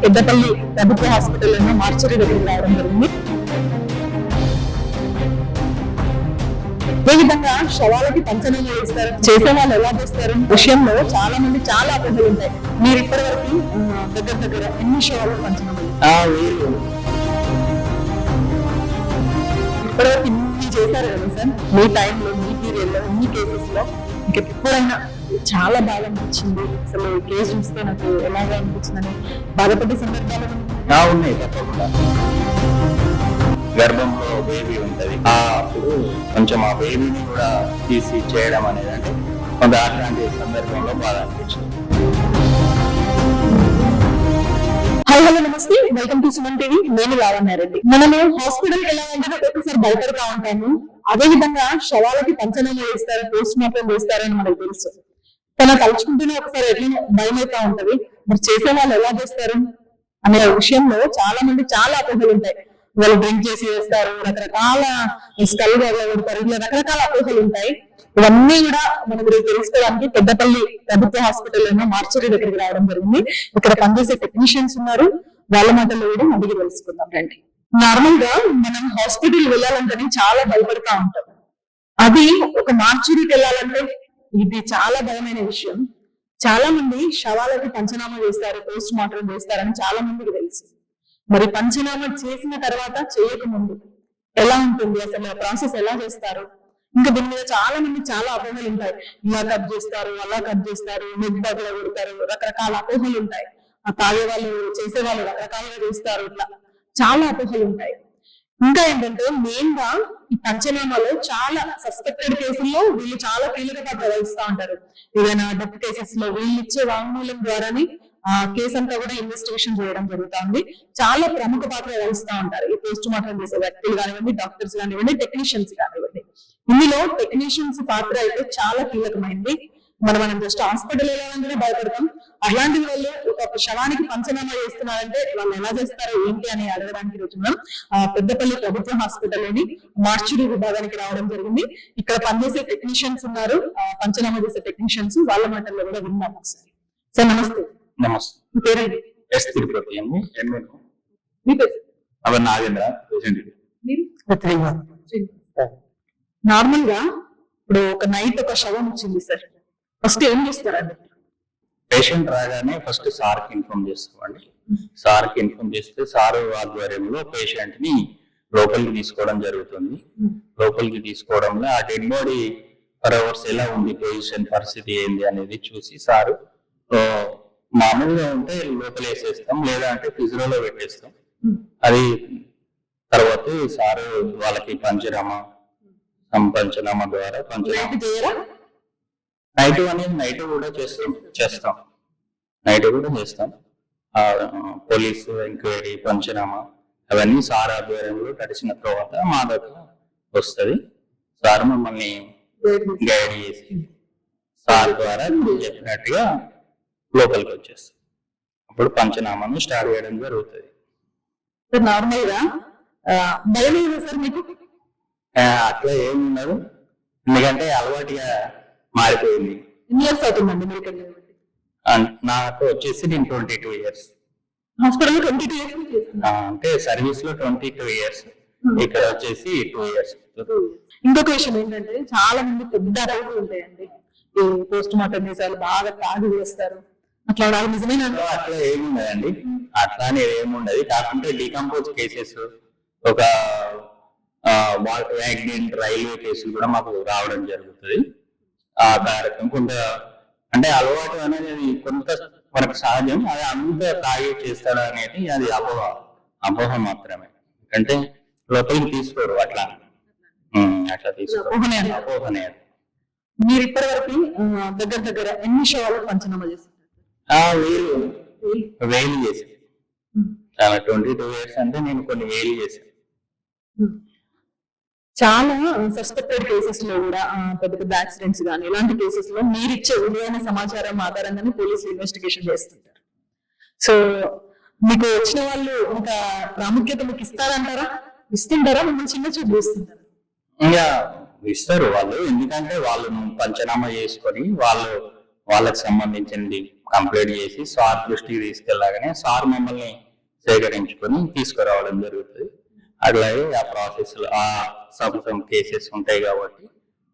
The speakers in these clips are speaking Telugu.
పెద్దపల్లి ప్రభుత్వ హాస్పిటల్లో మార్చరీ దగ్గరికి రావడం జరిగింది. ఏ విధంగా శవాలకి పంచనామా చేస్తారు, చేసే వాళ్ళు ఎలా చేస్తారు విషయంలో చాలా మంది చాలా అపోహలు ఉంటాయి. మీరు ఇప్పటి వరకు దగ్గర ఎన్ని శవాలకు పంచనామా ఇప్పటివరకు ఇన్ని చేశారు కదా సార్? మీ టైంలో, మీ పీరియడ్ లో, ఇన్ని కేసెస్ లో ఇంకెప్పుడైనా చాలా బాగా అనిపించింది, అసలు కేసు చూస్తే నాకు ఎలాగా అనిపించిందని బాధపడే సందర్భాలు ఉన్నాయి? తప్పకుండా. గర్భంలో బేబీ ఉంటది, అప్పుడు కొంచెం ఆ బేబీని కూడా తీసి చేయడం అనేది అంటే కొంత అట్లాంటి సందర్భంలో బాధ అనిపించింది. హలో నమస్తే, వెల్కమ్ టు సుమన్ టీవీ. నేను లావణ్యారెడ్డి. మనము హాస్పిటల్ కి వెళ్ళాలంటే ఒక్కొక్కసారి భయపడతా ఉంటాము. అదే విధంగా శవాలకి పంచనామా చేస్తారు, పోస్ట్ మార్టం చేస్తారని మనకు తెలుసు. తన తలుచుకుంటూనే ఒకసారి ఎట్లా భయం అవుతా ఉంటది. మరి చేసే వాళ్ళు ఎలా చేస్తారు అనే విషయంలో చాలా మంది చాలా అపోహలు ఉంటాయి. వాళ్ళు డ్రింక్ చేసి వేస్తారు, రకరకాల స్కల్ కొడతారు, ఇలా రకరకాల అపోహలు ఉంటాయి. ఇవన్నీ కూడా మనం తెలుసుకోవడానికి పెద్దపల్లి ప్రభుత్వ హాస్పిటల్లో మార్చరీ దగ్గరికి రావడం జరిగింది. ఇక్కడ పనిచేసే టెక్నీషియన్స్ ఉన్నారు, వాళ్ళ మాటల్లో కూడా అడిగి తెలుసుకుందాం రండి. నార్మల్ గా మనం హాస్పిటల్ వెళ్ళాలంటే చాలా భయపడతా ఉంటాం. అది ఒక మార్చరీకి వెళ్ళాలంటే ఇది చాలా భయమైన విషయం. చాలా మంది శవాలకి పంచనామా చేస్తారు, పోస్ట్ మార్టం చేస్తారని చాలా మందికి తెలుసు. మరి పంచనామా చేసిన తర్వాత చేయకముందు ఎలా ఉంటుంది, అసలు ఆ ప్రాసెస్ ఎలా చేస్తారు, ఇంకా దీని మీద చాలా మంది చాలా అపోహలు ఉంటాయి. ఇలా కట్ చేస్తారు, అలా కట్ చేస్తారు, నెక్ దగ్గర కొడతారు, రకరకాల అపోహలు ఉంటాయి. ఆ తాగే వాళ్ళు, చేసే వాళ్ళు రకరకాలుగా చేస్తారు, ఇట్లా చాలా అపోహలు ఉంటాయి. ఇంకా ఏంటంటే మెయిన్ గా ఈ పంచనామాలో చాలా సస్పెక్టెడ్ కేసుల్లో వీళ్ళు చాలా కీలక పాత్ర వహిస్తూ ఉంటారు. ఏదైనా డెత్ కేసెస్ లో వీళ్ళు ఇచ్చే వాంగ్మూలం ద్వారానే ఆ కేసు అంతా కూడా ఇన్వెస్టిగేషన్ చేయడం జరుగుతుంది. చాలా ప్రముఖ పాత్ర వహిస్తూ ఉంటారు ఈ పోస్ట్ మార్టం చేసే వ్యక్తులు కానివ్వండి, డాక్టర్స్ కానివ్వండి, టెక్నీషియన్స్ కానివ్వండి. ఇందులో టెక్నీషియన్స్ పాత్ర అయితే చాలా కీలకమైంది. మనం జస్ట్ హాస్పిటల్ వెళ్ళాలంటేనే భయపడతాం. అలాంటి వాళ్ళు ఒక శవానికి పంచనామా చేస్తున్నారంటే వాళ్ళు ఎలా చేస్తారో ఏంటి అని అడగడానికి రోజు మనం పెద్దపల్లి ప్రభుత్వ హాస్పిటల్లోని మార్చరీ విభాగానికి రావడం జరిగింది. ఇక్కడ పనిచేసే టెక్నీషియన్స్ ఉన్నారు, పంచనామా చేసే టెక్నీషియన్స్, వాళ్ళ మాటల్లో కూడా విన్నాం ఒకసారి. సార్ నమస్తే. నమస్తే. మీ పేరేంటి? ఎస్ తిరుపతి అండి. మీ పేరు? అవర్ నాగేంద్ర. నార్మల్ గా ఇప్పుడు ఒక నైట్ ఒక శవం వచ్చింది సార్, ఫస్ట్ ఏం చేస్తారండి? పేషెంట్ రాగానే ఫస్ట్ సార్ కి ఇన్ఫార్మ్ చేస్తామండి. సార్ కి ఇన్ఫార్మ్ చేస్తే సార్ ఆధ్వర్యంలో పేషెంట్ ని లోపలికి తీసుకోవడం జరుగుతుంది. లోపలికి తీసుకోవడంలో ఆ డెడ్ బాడీ ఫర్ అవర్స్ ఎలా ఉంది, పొజిషన్, పరిస్థితి ఏంది అనేది చూసి సారు మామూలుగా ఉంటే లోపల వేసేస్తాం, లేదా అంటే ఫిజియోలో పెట్టేస్తాం. అది తర్వాత సారు వాళ్ళకి పంచనామా ద్వారా నైట్ అనేది నైట్ కూడా చేస్తాం. పోలీసు ఎంక్వైరీ, పంచనామా అవన్నీ సార్ ఆధ్వర్యంలో గడిచిన తర్వాత మా దగ్గర వస్తుంది. సార్ మమ్మల్ని గైడ్ చేసి సార్ ద్వారా చెప్పినట్టుగా లోపలికి వచ్చేస్తాం. అప్పుడు పంచనామాను స్టార్ట్ చేయడం జరుగుతుంది. నార్మల్ గా భయం ఏదో సార్ మీకు? అట్లా ఏముండదు, ఎందుకంటే అలవాటుగా మారిపోయింది. ఎన్ని ఇయర్స్ అవుతుందండి మీరు? నాకు వచ్చేసి నేను 22 years. హాస్పిటల్ 22 years అంటే సర్వీస్ లో 22 years, ఇక్కడ వచ్చేసి 2 years. ఇంకొక విషయం ఏంటంటే చాలా మంది పెద్ద అడవులు ఉంటాయండి, పోస్ట్ మార్టం చేసారు, బాగా తాగి వేస్తారు, అట్లా నిజమేనా? అట్లా ఏముండదండి, అట్లా అనేది ఏముండదు. కాకుంటే డీకంపోజ్ కేసెస్, ఒక యాక్సిడెంట్, రైల్వే కేసులు కూడా మాకు రావడం జరుగుతుంది. ఆ కార్యక్రమం కొంత అంటే అలవాటు అనేది కొంత మనకు సహజం. అది అంత తాగి చేస్తాడు అనేది అది అపోహ మాత్రమే. అంటే లోపలికి తీసుకోరు, అట్లా తీసుకోరు, అపోహనే. మీరు ఇప్పటి వరకు దగ్గర ఎన్ని శవాలకు పంచనామా చేస్తారు? వేలు చేశాను. 22 years అంటే నేను కొన్ని వేలు చేశాను. చాలా సస్పెక్టెడ్ కేసెస్ లో కూడా పెద్ద పెద్ద యాక్సిడెంట్స్ కానీ ఇలాంటి కేసెస్ లో మీరు ఇచ్చే విలువైన సమాచారం ఆధారంగానే పోలీసులు ఇన్వెస్టిగేషన్ చేస్తుంటారు. సో మీకు వచ్చిన వాళ్ళు ఇంకా ప్రాముఖ్యత మీకు ఇస్తారంటారా, ఇస్తుంటారా, మిమ్మల్ని చిన్న చూపు చూస్తుంటారా? ఇంకా ఇస్తారు వాళ్ళు, ఎందుకంటే వాళ్ళు పంచనామా చేసుకొని వాళ్ళు వాళ్ళకి సంబంధించింది కంప్లీట్ చేసి సార్ దృష్టికి తీసుకెళ్ళగానే సార్ మమ్మల్ని సేకరించుకొని తీసుకురావడం జరుగుతుంది. అట్లాగే ఆ ప్రాసెస్ ఆ సమ్ కేసెస్ ఉంటాయి కాబట్టి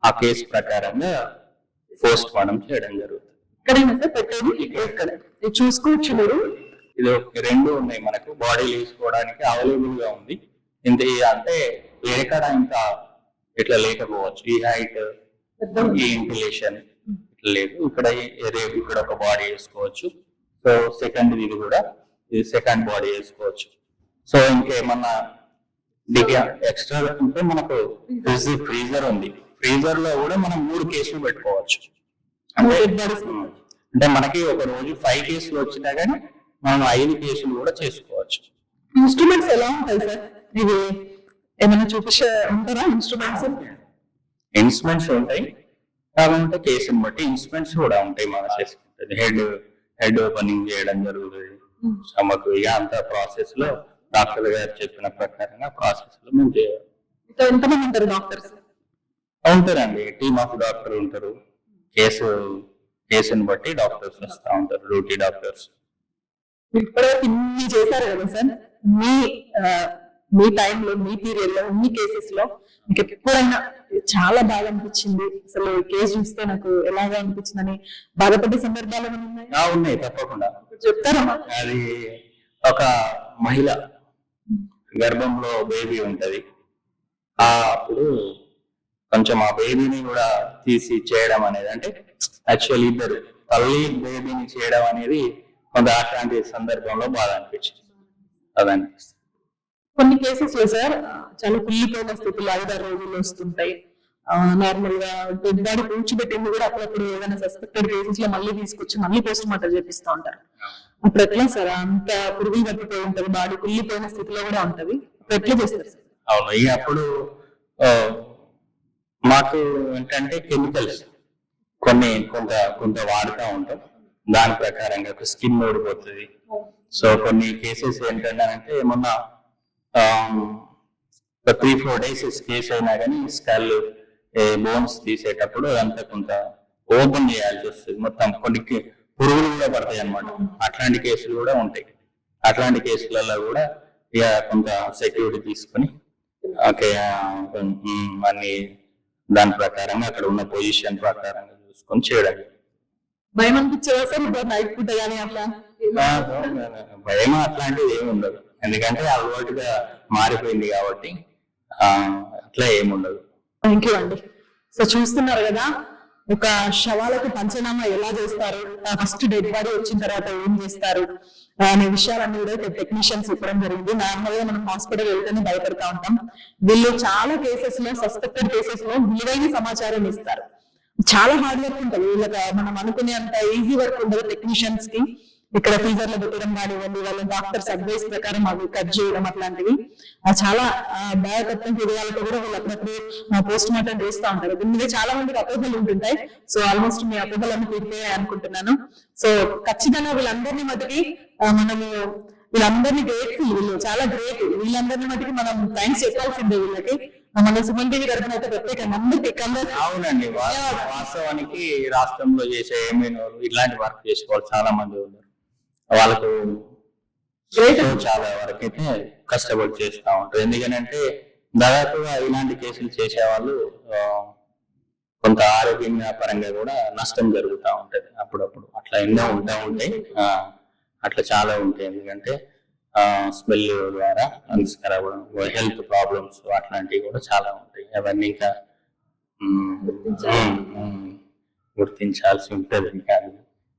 ఆ కేసు ప్రకారంగా పోస్ట్ మార్టం చేయడం జరుగుతుంది. ఇక్కడైనా సార్ పెట్టేది ఇక్కడ చూసుకోవచ్చు మీరు. ఇది రెండు ఉన్నాయి మనకు బాడీ తీసుకోవడానికి అవైలబుల్ గా ఉంది. ఇంత అంటే ఎక్కడ ఇంకా ఇట్లా లేకపోవచ్చు. ఈ హైట్ ఈ ఇంటిలేషన్ ఇట్లా లేదు. ఇక్కడ ఇక్కడ ఒక బాడీ వేసుకోవచ్చు. సో సెకండ్ ఇది కూడా ఇది సెకండ్ బాడీ వేసుకోవచ్చు. సో ఇంకేమన్నా ఎక్స్ట్రా ఉంటే మనకు ఫ్రీజర్ ఉంది. ఫ్రీజర్ లో కూడా మనం 3 కేసులు పెట్టుకోవచ్చు. అంటే మనకి ఒక రోజు 5 కేసులు వచ్చినా కానీ మనం 5 కేసులు కూడా చేసుకోవచ్చు. ఇన్స్ట్రుమెంట్స్ ఎలా ఉంటాయి సార్? ఇవి ఏమైనా ఉంటారా ఇన్స్ట్రుమెంట్స్ ఉంటాయి కాకపోతే కేసుని బట్టి ఇన్స్ట్రుమెంట్స్ కూడా ఉంటాయి. మనం చేసుకుంటుంది హెడ్ ఓపెనింగ్ చేయడం జరుగుతుంది. మాకు ఇక అంత ప్రాసెస్ లో డాక్టర్ గారు చెప్పిన ప్రకారంగా ప్రాసెస్ లో మేము చేయాలి. ఎంతమంది ఉంటారు డాక్టర్స్? ఉంటారండి, టీమ్ ఆఫ్ డాక్టర్ ఉంటారు. కేసుని బట్టి డాక్టర్స్ వస్తూ ఉంటారు, డ్యూటీ డాక్టర్స్. ఇప్పటివరకు ఇన్ని చేశారు కదా సార్, మీ టైంలో మీ పీరియడ్ లో ఇన్ని కేసెస్ లో మీకు ఎప్పుడైనా చాలా బాగా అనిపించింది, అసలు కేసు చూస్తే నాకు ఎలాగా అనిపించిందని బాధపడే సందర్భాలు ఏమైనా ఉన్నాయి? తప్పకుండా చెప్తారమ్మా. అది ఒక మహిళ గర్భంలో బేబీ ఉంటది. అప్పుడు కొంచెం ఆ బేబీని కూడా తీసి చేయడం అనేది, అంటే యాక్చువల్లీ ఇద్దరు తల్లి బేబీని చేయడం అనేది కొంత అట్లాంటి సందర్భంలో బాధ అనిపించింది. అది అనిపిస్తుంది. కొన్ని కేసెస్ లో సార్ చాలా కుళ్ళిపోయిన స్థితిలో 5-6 రోజుల్లో వస్తుంటాయి. నార్మల్ గా డెడ్ బాడీ పూడ్చిపెట్టింది కూడా అప్పుడప్పుడు ఏదైనా సస్పెక్టెడ్ కేసెస్ లో మళ్ళీ తీసుకొచ్చి మళ్ళీ పోస్ట్ మార్టం చేపిస్తూ ఉంటారు. అప్పుడు ఎట్లా సార్? అంత పురుగులు పట్టిపోయి ఉంటది, బాడీ కుళ్ళిపోయిన స్థితిలో కూడా ఉంటది, అప్పుడు ఎట్లా చేస్తారు సార్? అవును, ఇక అప్పుడు మాకు ఏంటంటే కెమికల్స్ కొంత వాడుతూ ఉంటాం. దాని ప్రకారంగా స్కిన్ ఓడిపోతుంది. సో కొన్ని కేసెస్ ఏంటంటే ఏమన్నా 3-4 days కేసు అయినా కానీ స్కల్ బోన్స్ తీసేటప్పుడు అంతా కొంత ఓపెన్ చేయాల్సి వస్తుంది. మొత్తం కొన్ని పురుగులు కూడా పడతాయి అన్నమాట. అట్లాంటి కేసులు కూడా ఉంటాయి. అట్లాంటి కేసులలో కూడా ఇక కొంత సెక్యూరిటీ తీసుకొని అన్ని దాని ప్రకారంగా అక్కడ ఉన్న పొజిషన్ ప్రకారంగా చూసుకొని చేయడం. భయం అనిపించేదా సార్ నైట్ పూట కానీ అట్లా? భయం అట్లాంటిది ఏమి ఉండదు, ఎందుకంటే అలవాటుగా మారిపోయింది కాబట్టి అట్లా ఏమి ఉండదు. థ్యాంక్ యూ అండి. సో చూస్తున్నారు కదా, ఒక శవాలకు పంచనామా ఎలా చేస్తారు, ఫస్ట్ డెడ్ బాడీ వచ్చిన తర్వాత ఏం చేస్తారు అనే విషయాలన్నీ కూడా టెక్నీషియన్స్ చెప్పడం జరిగింది. నార్మల్ గా మనం హాస్పిటల్ వెళ్తేనే భయపడతా ఉంటాం. వీళ్ళు చాలా కేసెస్ లో, సస్పెక్టెడ్ కేసెస్ లో విలువైన సమాచారం ఇస్తారు. చాలా హార్డ్ వర్క్ ఉంటుంది వీళ్ళకి. మనం అనుకునే అంత ఈజీ వర్క్ ఉండదు టెక్నీషియన్స్ కి. ఇక్కడ ఫ్రీజర్ లో పెట్టడం కానివ్వండి, వాళ్ళ డాక్టర్స్ అడ్వైస్ ప్రకారం అవి కట్ చేయడం అట్లాంటివి చాలా భయకత్వం హృదయాలతో కూడా వాళ్ళు అప్పుడప్పుడు పోస్ట్ మార్టం చేస్తూ ఉంటారు. దీని మీద చాలా మందికి అపోహలు ఉంటుంటాయి. సో ఆల్మోస్ట్ మీ అపోహలను తీరిపోయాయి అనుకుంటున్నాను. సో ఖచ్చితంగా వీళ్ళందరినీ మటుకి మనము వీళ్ళందరినీ గ్రేట్ఫుల్, వీళ్ళు చాలా గ్రేట్. వీళ్ళందరినీ మటుకి మనం థ్యాంక్స్ చెప్పాల్సిందే వీళ్ళకి. మన సుమన్ టీవీ తరఫున అయితే ప్రత్యేకంగా అందరికీ. అవునండి, వాస్తవానికి రాష్ట్రంలో చేసే ఏమైనా ఇట్లాంటి వర్క్ చేసుకోవాలి చాలా మంది ఉన్నారు. వాళ్ళకు చాలా వరకు అయితే కష్టపడి చేస్తూ ఉంటారు. ఎందుకంటే దాదాపుగా ఇలాంటి కేసులు చేసే వాళ్ళు కొంత ఆరోగ్య పరంగా కూడా నష్టం జరుగుతూ ఉంటది అప్పుడప్పుడు. అట్లా ఎన్నో ఉంటాయి, అట్లా చాలా ఉంటాయి. ఎందుకంటే స్మెల్ ద్వారా లంగ్స్ ఖరాబ్ అవ్వడం, హెల్త్ ప్రాబ్లమ్స్ అట్లాంటివి కూడా చాలా ఉంటాయి. అవన్నీ ఇంకా గుర్తించాల్సి ఉంటుంది.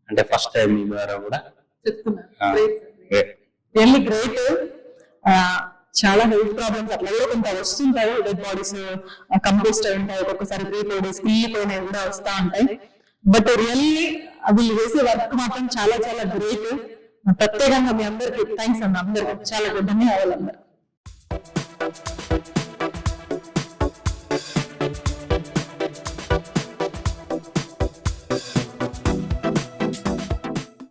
అంటే ఫస్ట్ టైం మీ ద్వారా కూడా రియల్లీ గ్రేట్. చాలా హెల్త్ ప్రాబ్లమ్స్ అట్లా కూడా కొంత వస్తుంటాయి. డెడ్ బాడీస్ కంపోస్ట్ అయి ఉంటాయి, ఒక్కొక్కసారి 3-4 days కుళ్ళిపోయినవి కూడా వస్తూ ఉంటాయి. బట్ రియల్లీ వీళ్ళు చేసే వర్క్ మాత్రం చాలా చాలా గ్రేట్. ప్రత్యేకంగా మీ అందరికి థ్యాంక్స్ అన్న, అందరికి చాలా ధన్యవాదాలు అందరు.